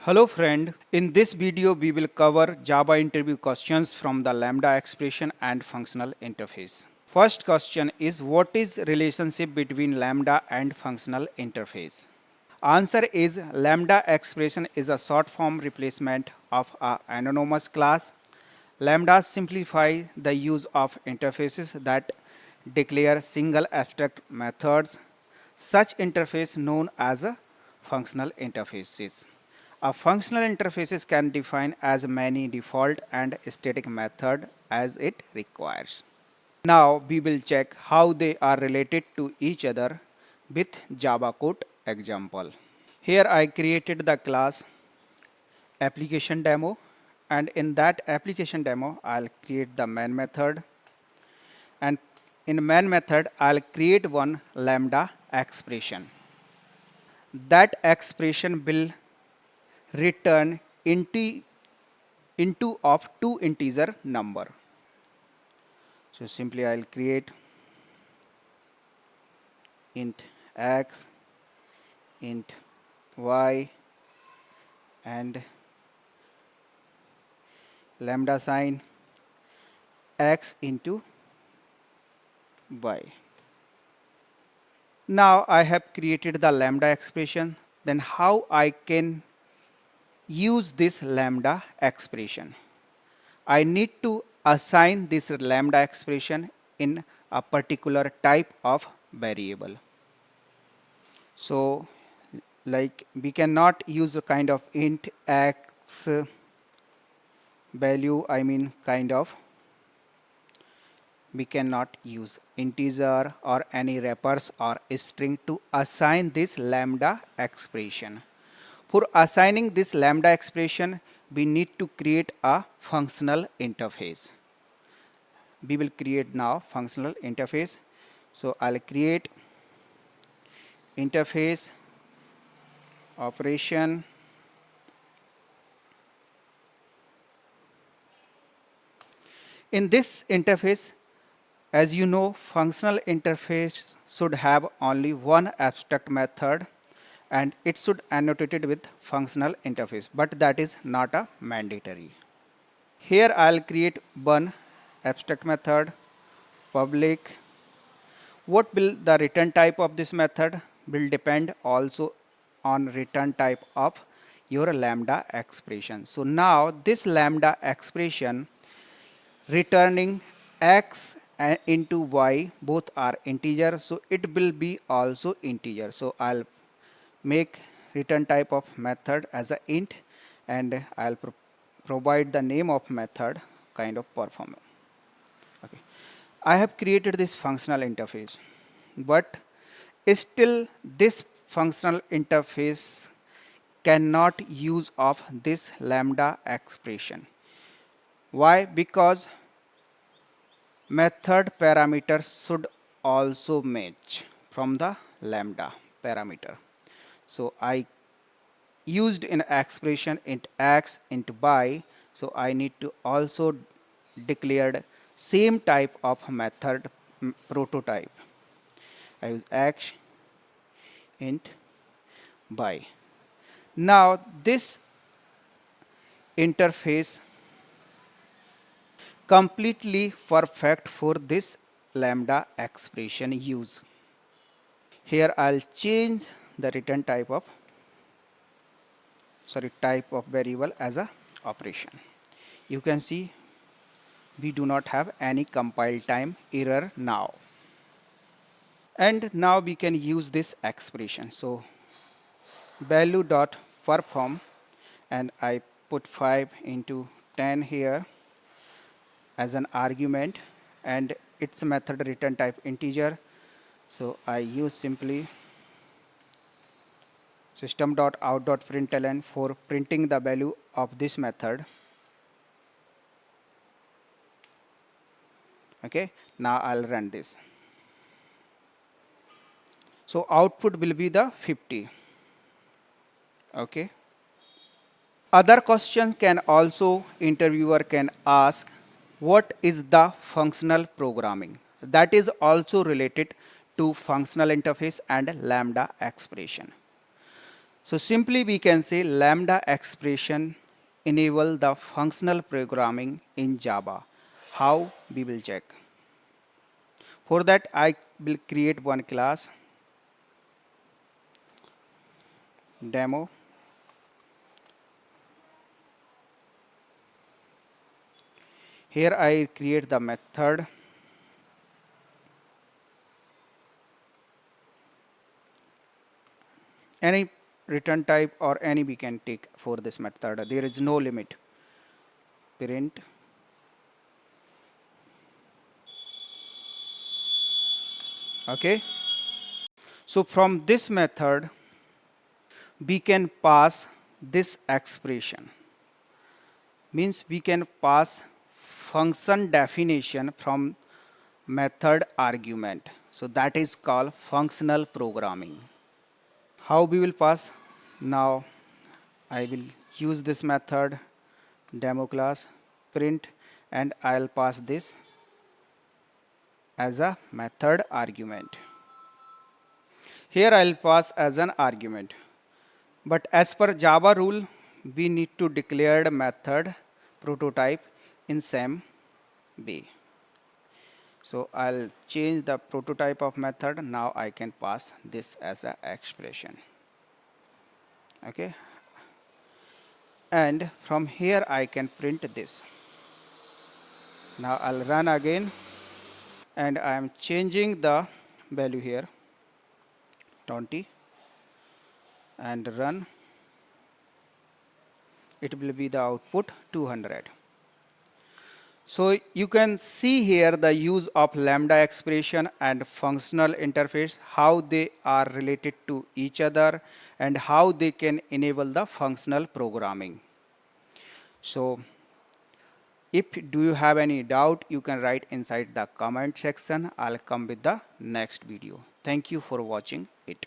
Hello friend, in this video we will cover Java interview questions from the Lambda expression and functional interface. First question is, what is relationship between Lambda and functional interface? Answer is, Lambda expression is a short form replacement of an anonymous class. Lambdas simplify the use of interfaces that declare single abstract methods. Such interface known as functional interfaces. A functional interfaces can define as many default and static method as it requires. Now we will check how they are related to each other with Java code example. Here I created the class application demo, and in that application demo I'll create the main method, and in main method I'll create one lambda expression. That expression will return into of two integer number. So simply I'll create int x, int y, and lambda sign x into y. Now I have created the lambda expression. Then how I can use this lambda expression? I need to assign this lambda expression in a particular type of variable. So like we cannot use a kind of int x value, we cannot use integer or any wrappers or string to assign this lambda expression. For assigning this lambda expression, we need to create a functional interface. We will create now functional interface. So I'll create interface operation. In this interface, as you know, functional interface should have only one abstract method and it should annotated with functional interface, but that is not a mandatory. Here I'll create one abstract method, public. What will the return type of this method will depend also on return type of your lambda expression. So now this lambda expression returning x into y, both are integer, so it will be also integer. So I'll make return type of method as a int, and I'll provide the name of method kind of perform. Okay, I have created this functional interface, but still this functional interface cannot use of this lambda expression. Why? Because method parameters should also match from the lambda parameter. So I used in expression int x, int y, so I need to also declared same type of method prototype. I use x, int y. Now this interface completely perfect for this lambda expression use. Here I'll change the return type of variable as a operation. You can see we do not have any compile time error now. And now we can use this expression. So value dot perform, and I put 5 into 10 here as an argument, and its method return type integer. So I use simply system.out.println for printing the value of this method. Okay, now I'll run this. So output will be the 50. Okay. Other question can also interviewer can ask, what is the functional programming? That is also related to functional interface and lambda expression. So simply we can say lambda expression enable the functional programming in Java. How we will check? For that I will create one class demo. Here I create the method. Any return type or any we can take for this method. There is no limit. Print. Okay. So from this method we can pass this expression. Means we can pass function definition from method argument. So that is called functional programming. How we will pass? Now I will use this method demo class print and I'll pass this as a method argument. Here I'll pass as an argument. But as per Java rule, we need to declare the method prototype in same way. So I'll change the prototype of method. Now I can pass this as an expression. Okay. And from here I can print this. Now I'll run again and I am changing the value here 20 and run. It will be the output 200. So you can see here the use of lambda expression and functional interface, how they are related to each other and how they can enable the functional programming. So if do you have any doubt, you can write inside the comment section. I'll come with the next video. Thank you for watching it.